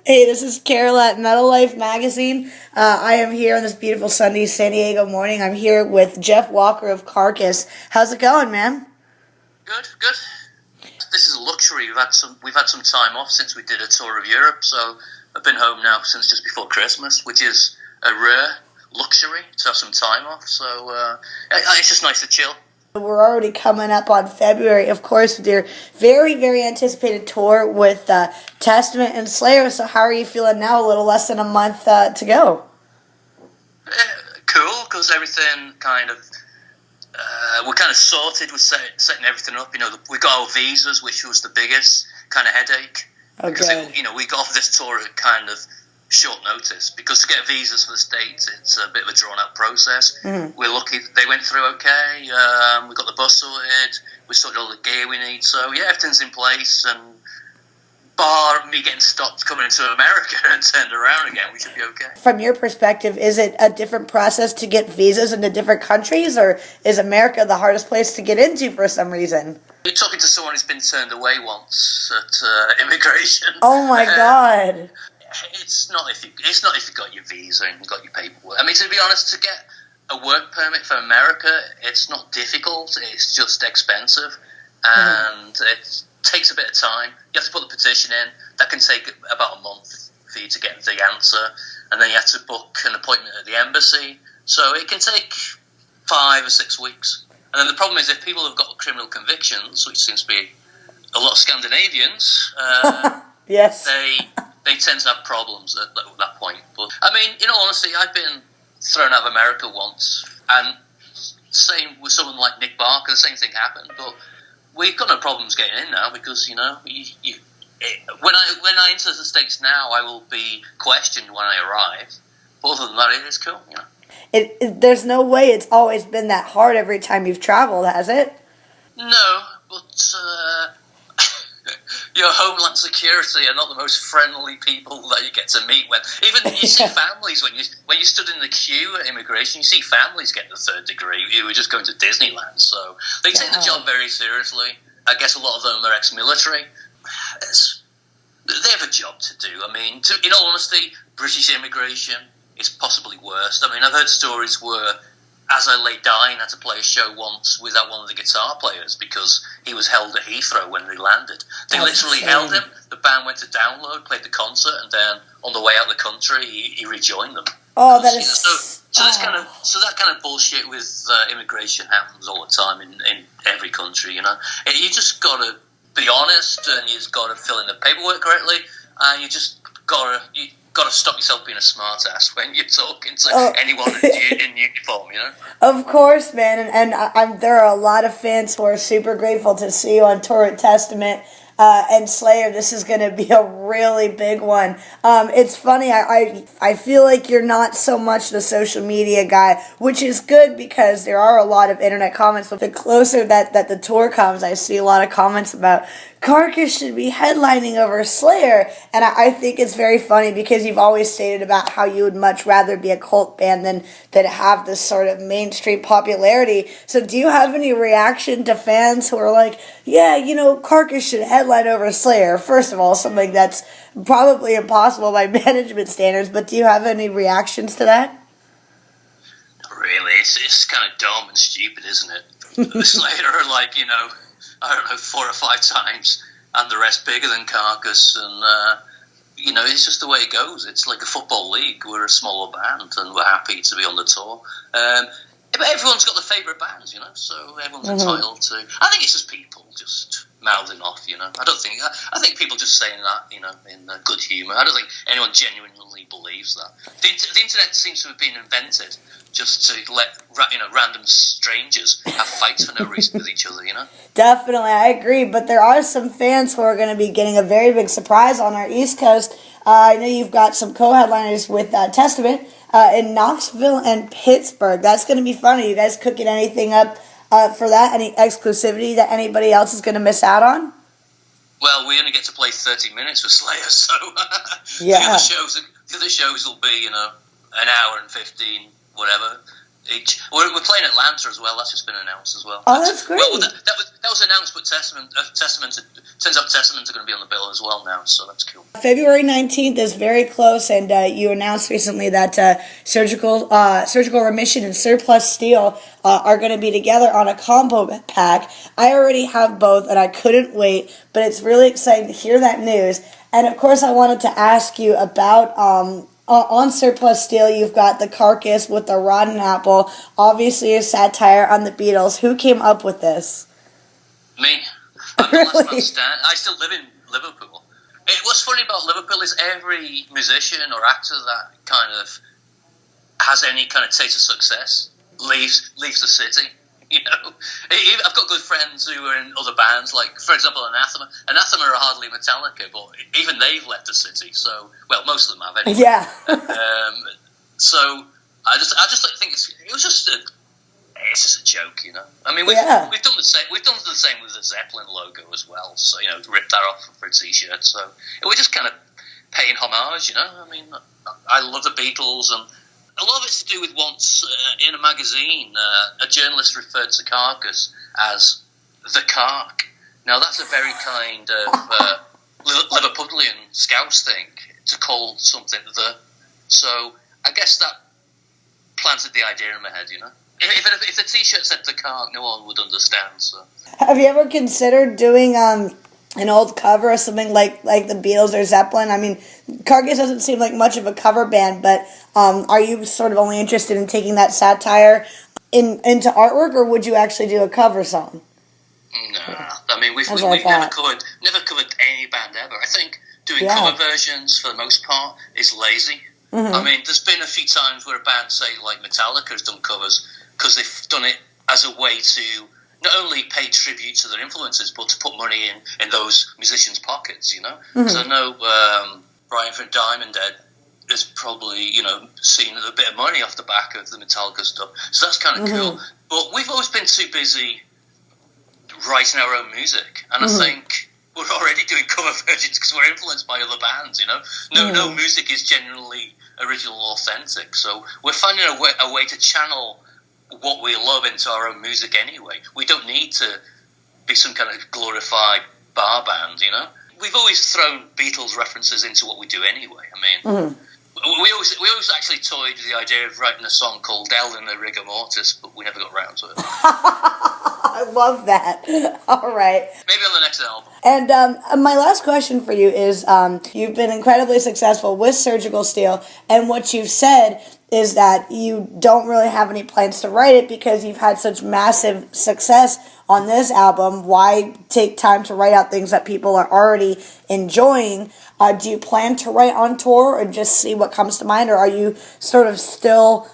Hey, this is Carol at Metal Life Magazine. I am here on this beautiful Sunday San Diego morning. I'm here with Jeff Walker of Carcass. How's it going, man? Good, good. This is a luxury. We've had some time off since we did a tour of Europe, so I've been home now since just before Christmas, which is a rare luxury to have some time off. So it's just nice to chill. We're already coming up on February, of course, with your very, very anticipated tour with Testament and Slayer. So how are you feeling now, a little less than a month to go? Cool, because everything kind of, we're kind of sorted with setting everything up. You know, we got our visas, which was the biggest kind of headache. Okay. Because, we got off this tour at kind of short notice, because to get visas for the States, it's a bit of a drawn-out process. Mm-hmm. We're lucky they went through okay. We got the bus sorted. We sorted all the gear we need. So, yeah, everything's in place. And bar me getting stopped coming into America and turned around again, we should be okay. From your perspective, is it a different process to get visas into different countries, or is America the hardest place to get into for some reason? You're talking to someone who's been turned away once at immigration. Oh, my God. It's not if you got your visa and you got your paperwork. I mean, to be honest, to get a work permit for America, it's not difficult. It's just expensive, and it takes a bit of time. You have to put the petition in. That can take about a month for you to get the answer, and then you have to book an appointment at the embassy. So it can take 5 or 6 weeks. And then the problem is, if people have got criminal convictions, which seems to be a lot of Scandinavians, yes, they tend to have problems at that point. But I mean, in all honesty, I've been thrown out of America once, and same with someone like Nick Barker, the same thing happened. But we've got no problems getting in now, because when I enter the States now, I will be questioned when I arrive. But other than that, it is cool. There's no way it's always been that hard every time you've traveled, has it? No, but your Homeland Security are not the most friendly people that you get to meet. Even you see families when you stood in the queue at immigration, you see families getting the third degree who were just going to Disneyland. So they take the job very seriously. I guess a lot of them are ex-military. They have a job to do. I mean, in all honesty, British immigration is possibly worse. I mean, I've heard stories where, as I lay dying, I had to play a show once without one of the guitar players because he was held at Heathrow when they landed. They literally held him. The band went to download, played the concert, and then on the way out of the country, he rejoined them. Oh, that is so that kind of bullshit with immigration happens all the time in every country. You just got to be honest, and you just got to fill in the paperwork correctly, and you just got to stop yourself being a smart ass when you're talking to anyone in uniform, Of course, man, and there are a lot of fans who are super grateful to see you on tour at Testament and Slayer. This is going to be a really big one. It's funny, I feel like you're not so much the social media guy, which is good because there are a lot of internet comments, but the closer that the tour comes, I see a lot of comments about Carcass should be headlining over Slayer, and I think it's very funny because you've always stated about how you would much rather be a cult band than have this sort of mainstream popularity. So do you have any reaction to fans who are like, yeah, Carcass should headline over Slayer? First of all, something that's probably impossible by management standards, but do you have any reactions to that? Not really. It's kind of dumb and stupid, isn't it? Slayer are like, I don't know, 4 or 5 times, and the rest bigger than Carcass, and it's just the way it goes. It's like a football league. We're a smaller band, and we're happy to be on the tour. But everyone's got their favourite bands, so everyone's entitled to. I think it's just people just mouthing off, I think people just saying that, in good humour. I don't think anyone genuinely believes that. The internet seems to have been invented just to let random strangers have fights for no reason with each other, Definitely, I agree. But there are some fans who are going to be getting a very big surprise on our East Coast. I know you've got some co-headliners with Testament in Knoxville and Pittsburgh. That's going to be fun. Are you guys cooking anything up for that? Any exclusivity that anybody else is going to miss out on? Well, we only get to play 30 minutes with Slayer, so yeah. the other shows will be, an hour and 15, whatever, each. We're playing Atlanta as well. That's just been announced as well. Oh, that's great. Well, that was announced, but Testament turns out Testament are going to be on the bill as well now, so that's cool. February 19th is very close, and you announced recently that Surgical Remission and Surplus Steel are going to be together on a combo pack. I already have both, and I couldn't wait, but it's really exciting to hear that news. And, of course, I wanted to ask you about... on Surplus Steel, you've got the Carcass with the rotten apple, obviously a satire on the Beatles. Who came up with this? Me. I'm the last man standing. I still live in Liverpool. What's funny about Liverpool is every musician or actor that kind of has any kind of taste of success leaves the city. You know, I've got good friends who are in other bands, like, for example, Anathema. Anathema are hardly Metallica, but even they've left the city. So, well, most of them have anyway. Yeah. So I just think it was just a joke, you know. I mean, we've done the same. We've done the same with the Zeppelin logo as well. So, you know, ripped that off for a T-shirt. So we're just kind of paying homage, you know. I mean, I love the Beatles, and a lot of it's to do with once in a magazine, a journalist referred to Carcass as the Cark. Now, that's a very kind of Liverpudlian Scouse thing to call something the. So I guess that planted the idea in my head, you know. If the T-shirt said the Cark, no one would understand. So. Have you ever considered doing an old cover of something like the Beatles or Zeppelin? I mean, Carcass doesn't seem like much of a cover band, but are you sort of only interested in taking that satire into artwork, or would you actually do a cover song? No, I mean we've never covered any band ever. I think doing cover versions for the most part is lazy. Mm-hmm. I mean, there's been a few times where a band, say like Metallica, has done covers because they've done it as a way to not only pay tribute to their influences, but to put money in those musicians' pockets, you know? Because I know Brian from Diamond Head has probably, you know, seen a bit of money off the back of the Metallica stuff. So that's kind of cool. But we've always been too busy writing our own music. And I think we're already doing cover versions because we're influenced by other bands, you know? No music is genuinely original, authentic. So we're finding a way to channel what we love into our own music anyway. We don't need to be some kind of glorified bar band, you know? We've always thrown Beatles references into what we do anyway. I mean, we always actually toyed with the idea of writing a song called El in the Rigor Mortis, but we never got around to it. I love that. All right. Maybe on the next album. And my last question for you is, you've been incredibly successful with Surgical Steel, and what you've said is that you don't really have any plans to write it because you've had such massive success on this album. Why take time to write out things that people are already enjoying? Do you plan to write on tour or just see what comes to mind, or are you sort of still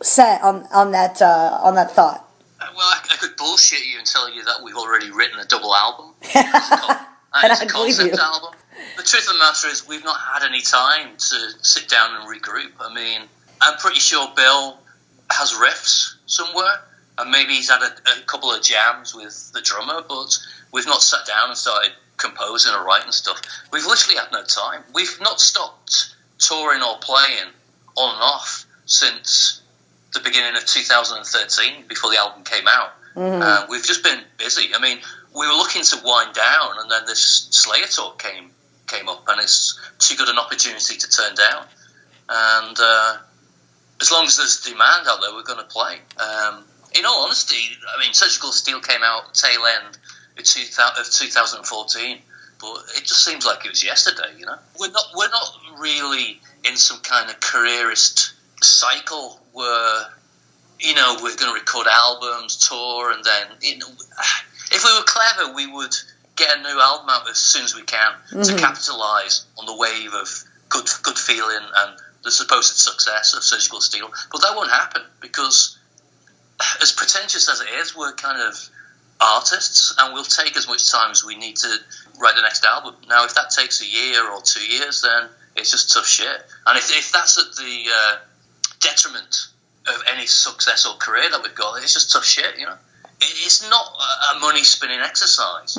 set on that thought? Well, I could bullshit you and tell you that we've already written a double album. It's a concept album. The truth of the matter is we've not had any time to sit down and regroup. I mean, I'm pretty sure Bill has riffs somewhere, and maybe he's had a couple of jams with the drummer, but we've not sat down and started composing or writing stuff. We've literally had no time. We've not stopped touring or playing on and off since the beginning of 2013, before the album came out. We've just been busy. I mean, we were looking to wind down, and then this Slayer tour came up, and it's too good an opportunity to turn down. And as long as there's demand out there, we're going to play. In all honesty, I mean, Surgical Steel came out tail end of 2014, but it just seems like it was yesterday. You know, we're not really in some kind of careerist cycle where, you know, we're going to record albums, tour, and then, you know, if we were clever, we would get a new album out as soon as we can to capitalise on the wave of good feeling and the supposed success of Surgical Steel. But that won't happen because, as pretentious as it is, we're kind of artists, and we'll take as much time as we need to write the next album. Now, if that takes a year or 2 years, then it's just tough shit. And if that's at the detriment of any success or career that we've got, it's just tough shit, you know. It's not a money-spinning exercise.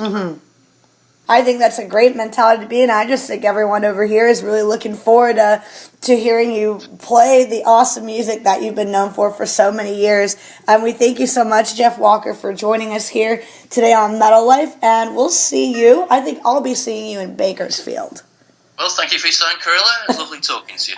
I think that's a great mentality to be in. I just think everyone over here is really looking forward to hearing you play the awesome music that you've been known for so many years. And we thank you so much, Jeff Walker, for joining us here today on Metal Life. And we'll see you. I think I'll be seeing you in Bakersfield. Well, thank you for your time, Carilla. It was lovely talking to you.